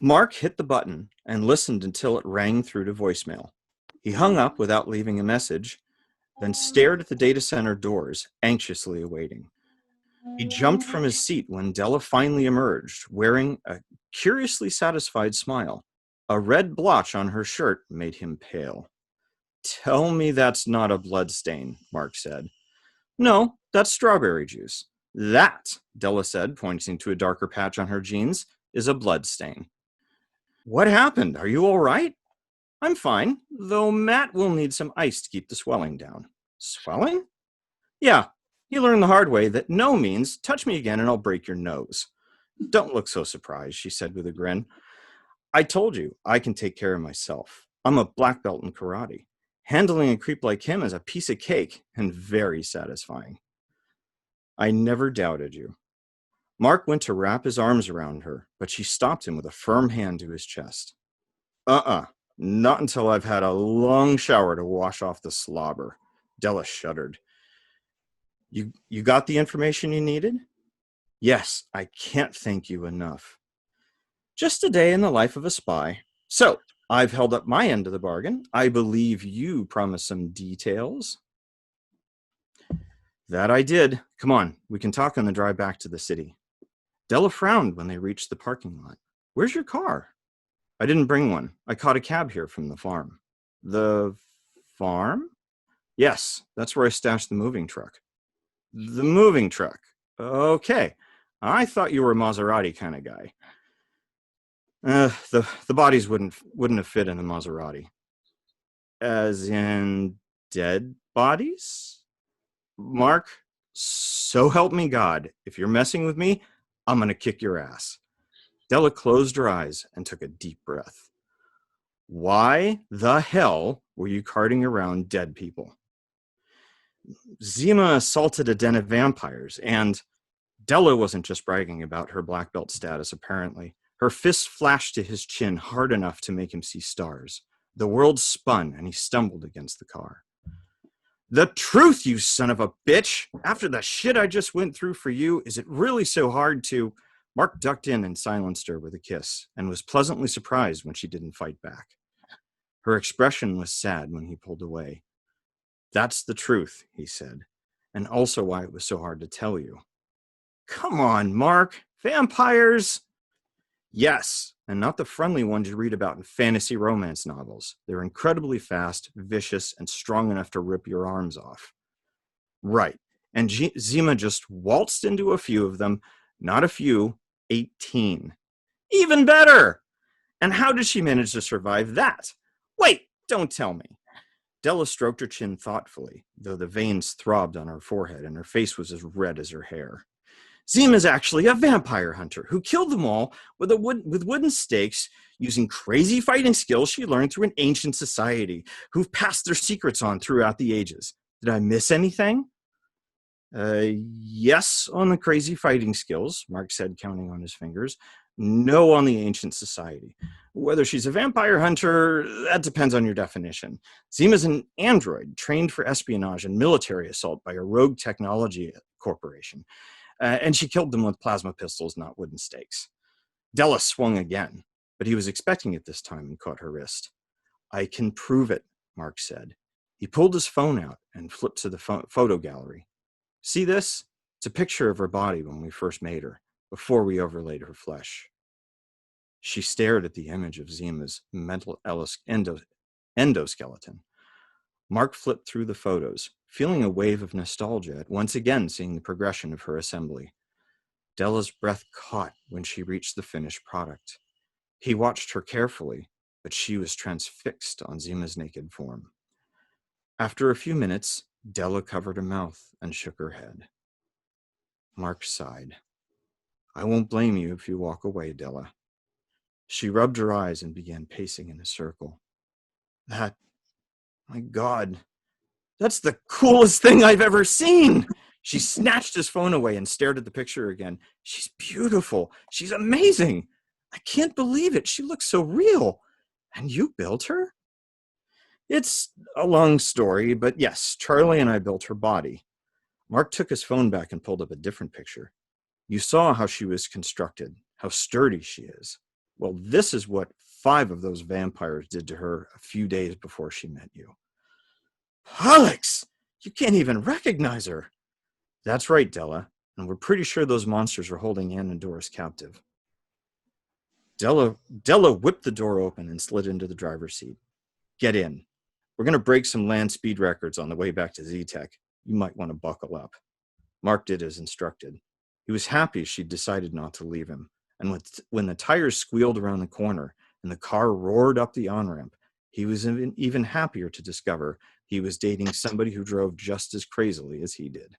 Mark hit the button and listened until it rang through to voicemail. He hung up without leaving a message, then stared at the data center doors, anxiously awaiting. He jumped from his seat when Della finally emerged, wearing a curiously satisfied smile. A red blotch on her shirt made him pale. "Tell me that's not a bloodstain," Mark said. "No, that's strawberry juice." "That," Della said, pointing to a darker patch on her jeans, "is a bloodstain." "What happened? Are you all right?" "I'm fine, though Matt will need some ice to keep the swelling down." "Swelling?" "Yeah, he learned the hard way that no means touch me again and I'll break your nose." "Don't look so surprised," she said with a grin. "I told you, I can take care of myself. I'm a black belt in karate. Handling a creep like him is a piece of cake and very satisfying." "I never doubted you." Mark went to wrap his arms around her, but she stopped him with a firm hand to his chest. Not until I've had a long shower to wash off the slobber." Della shuddered. You got the information you needed?" "Yes, I can't thank you enough." "Just a day in the life of a spy. So, I've held up my end of the bargain. I believe you promised some details." "That I did. Come on, we can talk on the drive back to the city." Della frowned when they reached the parking lot. "Where's your car?" "I didn't bring one. I caught a cab here from the farm." "The farm?" "Yes, that's where I stashed the moving truck." "The moving truck. Okay. I thought you were a Maserati kind of guy." The bodies wouldn't have fit in a Maserati." "As in dead bodies?" "Mark, so help me God, if you're messing with me, I'm going to kick your ass." Della closed her eyes and took a deep breath. "Why the hell were you carting around dead people?" "Zima assaulted a den of vampires, and..." Della wasn't just bragging about her black belt status, apparently. Her fist flashed to his chin hard enough to make him see stars. The world spun, and he stumbled against the car. "The truth, you son of a bitch! After the shit I just went through for you, is it really so hard to..." Mark ducked in and silenced her with a kiss, and was pleasantly surprised when she didn't fight back. Her expression was sad when he pulled away. "That's the truth," he said, "and also why it was so hard to tell you." "Come on, Mark. Vampires?" "Yes, and not the friendly ones you read about in fantasy romance novels. They're incredibly fast, vicious, and strong enough to rip your arms off." "Right, and Zima just waltzed into a few of them. Not a few, 18. "Even better! And how did she manage to survive that?" "Wait, don't tell me." Della stroked her chin thoughtfully, though the veins throbbed on her forehead and her face was as red as her hair. "Zima's actually a vampire hunter who killed them all with wooden stakes using crazy fighting skills she learned through an ancient society who've passed their secrets on throughout the ages. Did I miss anything?" Yes on the crazy fighting skills," Mark said, counting on his fingers. "No on the ancient society. Whether she's a vampire hunter, that depends on your definition. Zima's an android trained for espionage and military assault by a rogue technology corporation. And she killed them with plasma pistols, not wooden stakes." Della swung again, but he was expecting it this time and caught her wrist. "I can prove it," Mark said. He pulled his phone out and flipped to the photo gallery. "See this? It's a picture of her body when we first made her, before we overlaid her flesh." She stared at the image of Zima's mental endoskeleton. Mark flipped through the photos, feeling a wave of nostalgia at once again seeing the progression of her assembly. Della's breath caught when she reached the finished product. He watched her carefully, but she was transfixed on Zima's naked form. After a few minutes, Della covered her mouth and shook her head. Mark sighed. "I won't blame you if you walk away, Della." She rubbed her eyes and began pacing in a circle. My God, that's the coolest thing I've ever seen." She snatched his phone away and stared at the picture again. "She's beautiful. She's amazing. I can't believe it. She looks so real. And you built her?" "It's a long story, but yes, Charlie and I built her body." Mark took his phone back and pulled up a different picture. "You saw how she was constructed, how sturdy she is. Well, this is what 5 of those vampires did to her a few days before she met you. Alex! You can't even recognize her. That's right, Della. And we're pretty sure those monsters are holding Anne and Doris captive. Della whipped the door open and slid into the driver's seat. Get in. We're going to break some land speed records on the way back to Z-Tech. You might want to buckle up. Mark did as instructed. He was happy she'd decided not to leave him. And when the tires squealed around the corner and the car roared up the on-ramp, he was even happier to discover he was dating somebody who drove just as crazily as he did.